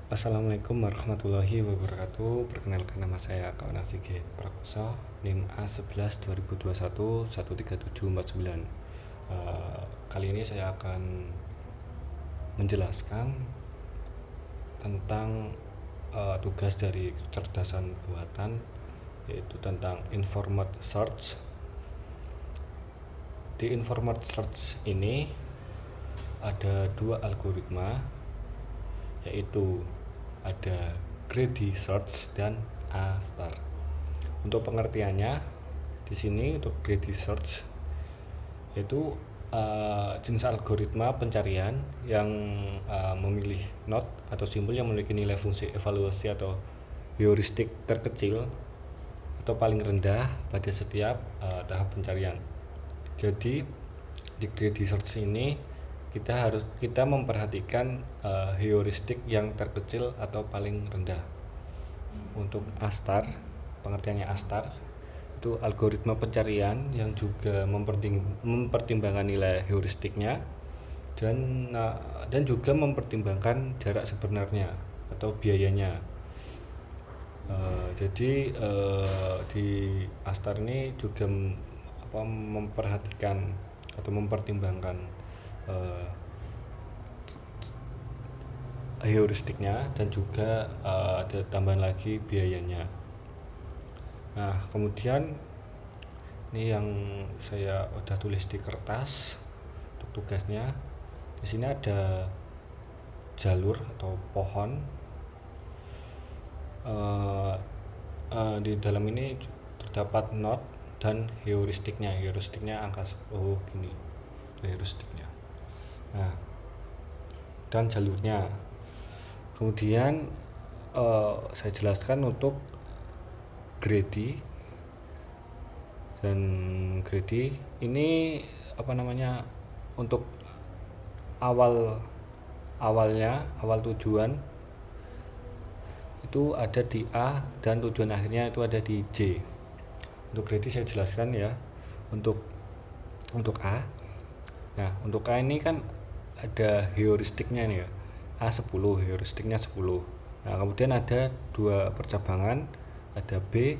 Assalamualaikum warahmatullahi wabarakatuh. Perkenalkan, nama saya Kaunang Sigit Prakoso, NIM A11 2021 13749. Kali ini saya akan menjelaskan tentang tugas dari kecerdasan buatan, yaitu tentang informed search. Di informed search ini ada dua algoritma, yaitu ada greedy search dan A*. Untuk pengertiannya, di sini untuk greedy search yaitu jenis algoritma pencarian yang memilih node atau simbol yang memiliki nilai fungsi evaluasi atau heuristik terkecil atau paling rendah pada setiap tahap pencarian. Jadi di greedy search ini kita memperhatikan heuristik yang terkecil atau paling rendah. Untuk A*, pengertiannya A* itu algoritma pencarian yang juga mempertimbangkan nilai heuristiknya dan juga mempertimbangkan jarak sebenarnya atau biayanya. Jadi di A* ini juga memperhatikan atau mempertimbangkan heuristiknya dan juga ada tambahan lagi biayanya. Nah, kemudian ini yang saya udah tulis di kertas untuk tugasnya. Di sini ada jalur atau pohon. Di dalam ini terdapat node dan heuristiknya. Heuristiknya angka 10 gini. Heuristiknya. Nah, dan jalurnya. Kemudian saya jelaskan untuk greedy. Dan greedy ini untuk awal tujuan itu ada di A dan tujuan akhirnya itu ada di J. Untuk greedy saya jelaskan ya. Untuk A. Nah, untuk A ini kan ada heuristiknya nih ya. A10, heuristiknya 10. Nah, kemudian ada dua percabangan, ada B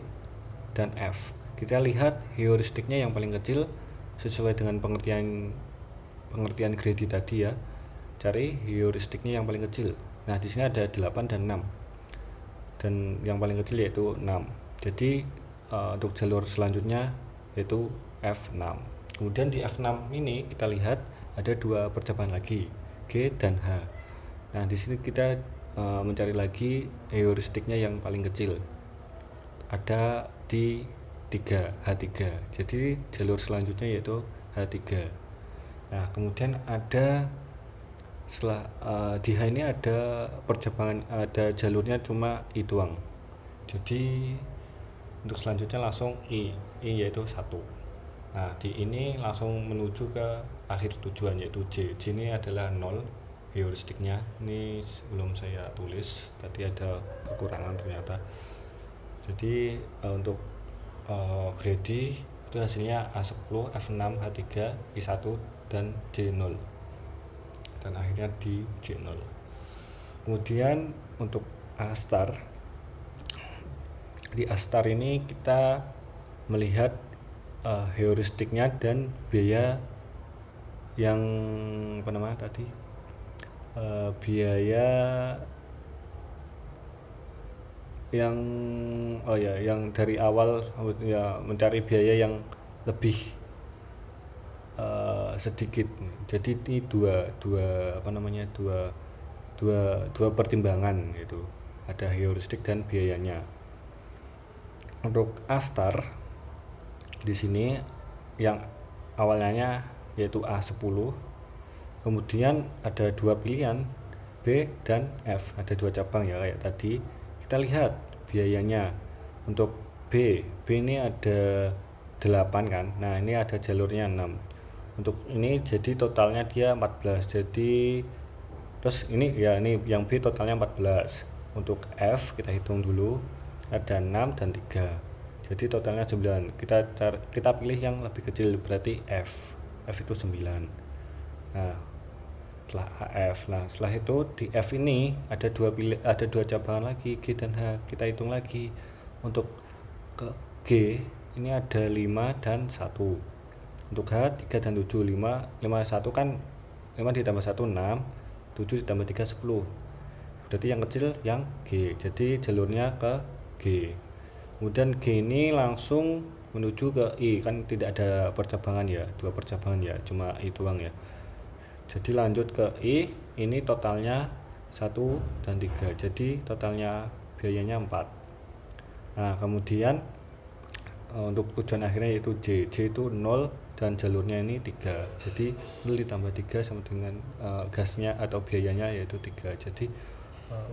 dan F. Kita lihat heuristiknya yang paling kecil sesuai dengan pengertian greedy tadi ya. Cari heuristiknya yang paling kecil. Nah, di sini ada 8 dan 6. Dan yang paling kecil yaitu 6. Jadi untuk jalur selanjutnya yaitu F6. Kemudian di F6 ini kita lihat ada dua percabangan lagi, G dan H. Nah, di sini kita mencari lagi heuristiknya yang paling kecil. Ada di H3. Jadi jalur selanjutnya yaitu H3. Nah, kemudian ada di H ini ada percabangan, ada jalurnya cuma I doang. Jadi untuk selanjutnya langsung I yaitu 1. Nah, di ini langsung menuju ke akhir tujuan yaitu J. J ini adalah 0 heuristiknya. Ini belum saya tulis, tadi ada kekurangan ternyata. Jadi untuk greedy itu hasilnya A10, F6, H3, I1 dan J0. Dan akhirnya di J0. Kemudian untuk A*, di A* ini kita melihat heuristiknya dan biaya yang biaya yang dari awal ya, mencari biaya yang lebih sedikit. Jadi ini dua pertimbangan gitu. Ada heuristik dan biayanya. Untuk A* di sini yang awalnya yaitu A10. Kemudian ada dua pilihan, B dan F. Ada dua cabang ya kayak tadi. Kita lihat biayanya. Untuk B ini ada 8 kan. Nah, ini ada jalurnya 6. Untuk ini jadi totalnya dia 14. Jadi terus ini yang B totalnya 14. Untuk F kita hitung dulu, ada 6 dan 3. Jadi totalnya 9. Kita pilih yang lebih kecil, berarti F itu 9. Nah, setelah AF. Nah, setelah itu di F ini ada dua cabangan lagi, G dan H. Kita hitung lagi. Untuk ke G ini ada 5 dan 1. Untuk H 3 dan 7. 5 1 kan 5 ditambah 1 6, 7 ditambah 3 10. Berarti yang kecil yang G. Jadi jalurnya ke G. Kemudian G ini langsung menuju ke I, kan tidak ada percabangan ya, dua percabangan ya, cuma I doang ya. Jadi lanjut ke I, ini totalnya 1 dan 3, jadi totalnya biayanya 4. Nah, kemudian untuk tujuan akhirnya yaitu J itu 0 dan jalurnya ini 3, jadi 0 ditambah 3 sama dengan gasnya atau biayanya yaitu 3. Jadi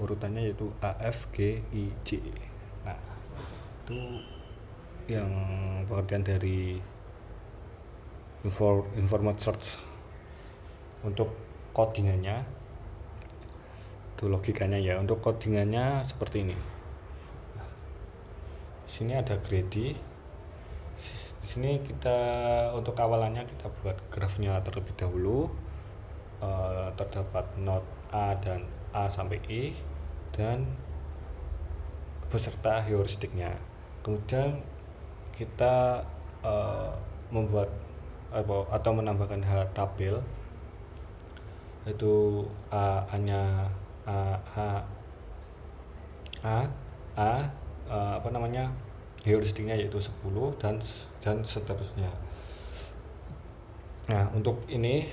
urutannya yaitu A, F, G, I, J. Nah, itu yang pengertian dari information search. Untuk codingannya itu logikanya ya. Untuk codingannya seperti ini. Di sini ada greedy. Di sini kita untuk awalannya kita buat grafnya terlebih dahulu. Terdapat node A dan A sampai I dan beserta heuristiknya. Kemudian kita membuat atau menambahkan tabel, yaitu A-nya heuristiknya yaitu 10 dan seterusnya. Nah, untuk ini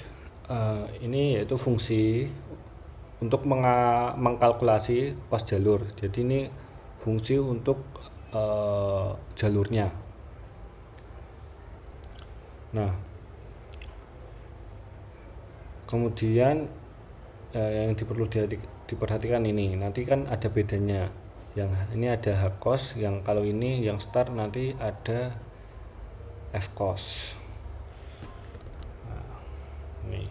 yaitu fungsi untuk mengkalkulasi pas jalur. Jadi ini fungsi untuk jalurnya. Nah, kemudian yang perlu diperhatikan ini, nanti kan ada bedanya. Yang ini ada H cos, yang kalau ini yang start nanti ada F cos. Nah, ini.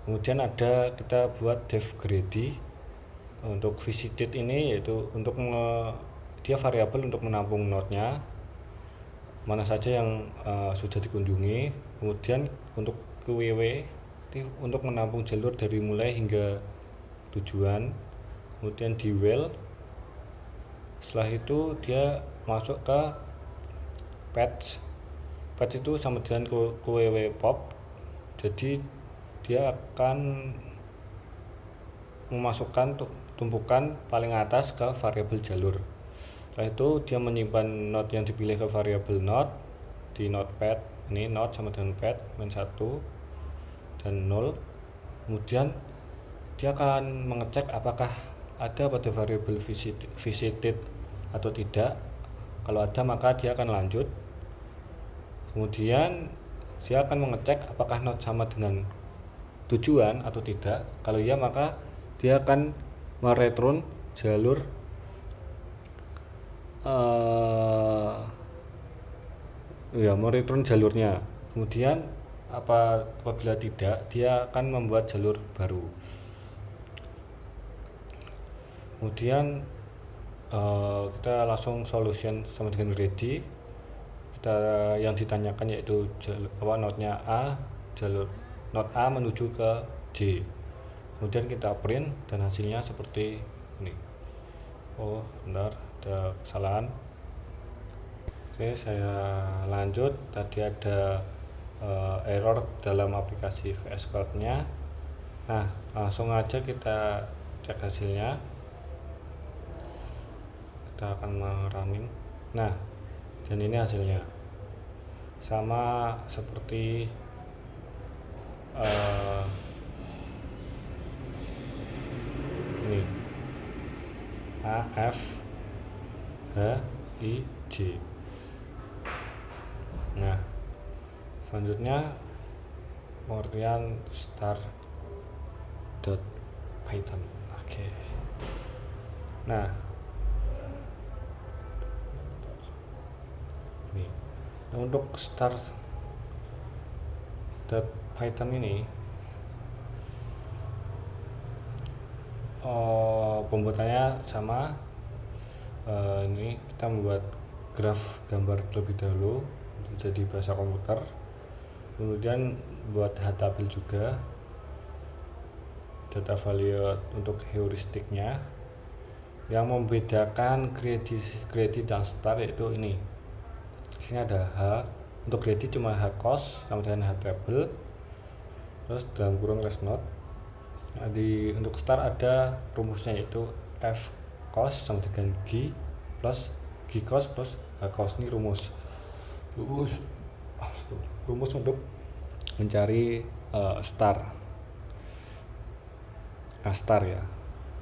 Kemudian ada kita buat def greedy. Untuk visited ini yaitu untuk dia variabel untuk menampung node-nya mana saja yang sudah dikunjungi. Kemudian untuk QWW untuk menampung jalur dari mulai hingga tujuan. Kemudian di well, setelah itu dia masuk ke patch itu sama dengan QWW pop. Jadi dia akan memasukkan tumpukan paling atas ke variabel jalur. Setelah itu dia menyimpan node yang dipilih ke variabel node di notepad. Ini node sama dengan pad -1 dan 0. Kemudian dia akan mengecek apakah ada pada variabel visited atau tidak. Kalau ada maka dia akan lanjut. Kemudian dia akan mengecek apakah node sama dengan tujuan atau tidak. Kalau iya maka dia akan mereturn jalur mereturn jalurnya. Kemudian apabila tidak, dia akan membuat jalur baru. Kemudian kita langsung solution sama dengan ready. Kita yang ditanyakan yaitu node-nya A, jalur node A menuju ke J. Kemudian kita print dan hasilnya seperti ini. Oh, benar, ada kesalahan. Oke, saya lanjut. Tadi ada error dalam aplikasi VS Code-nya. Nah, langsung aja kita cek hasilnya. Kita akan running. Nah, dan ini hasilnya sama seperti ini A, F, H, I, J. Nah, selanjutnya pengertian start.python. Oke. Nah, ini untuk start.python ini pembuatannya sama. Ini kita membuat graf gambar terlebih dahulu jadi bahasa komputer, kemudian buat tabel juga. data value untuk heuristiknya. Yang membedakan greedy dan star yaitu ini. Di sini ada H. Untuk greedy cuma H cost sama dengan H treble. Terus dalam kurung less note. Nah, untuk star ada rumusnya yaitu F cost sama dengan G plus G cost plus H cost. Ini rumus untuk mencari star A-star ya,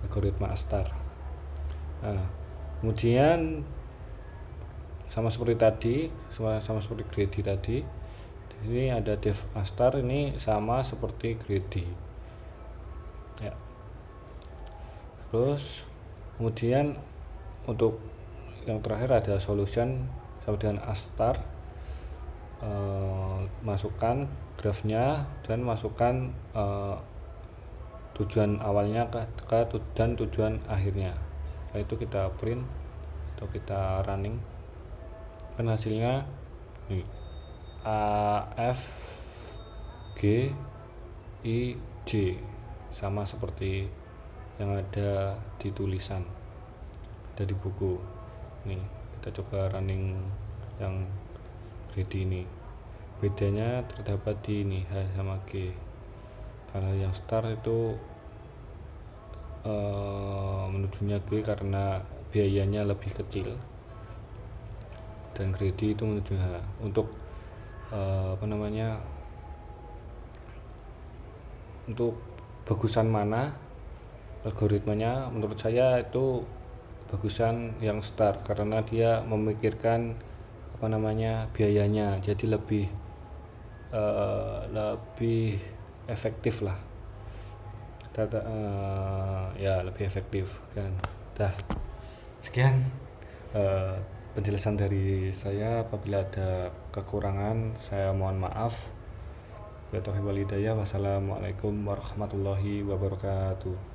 algoritma A-star. Nah, kemudian sama seperti tadi, sama seperti greedy tadi, ini ada def A-star, ini sama seperti greedy ya. Terus kemudian untuk yang terakhir ada solution sama dengan A-star. Masukkan grafnya dan masukkan tujuan awalnya dan tujuan akhirnya. Setelah itu kita print atau kita running, dan hasilnya nih, A F G I J, sama seperti yang ada di tulisan, ada di buku. Nih kita coba running yang greedy ini. Bedanya terdapat di ini H sama G. Karena yang star itu menujunya G karena biayanya lebih kecil, dan greedy itu menuju H. Untuk untuk bagusan mana algoritmanya, menurut saya itu bagusan yang star karena dia memikirkan biayanya, jadi lebih efektif lah. Lebih efektif kan. Sekian penjelasan dari saya. Apabila ada kekurangan saya mohon maaf. Wassalamualaikum warahmatullahi wabarakatuh.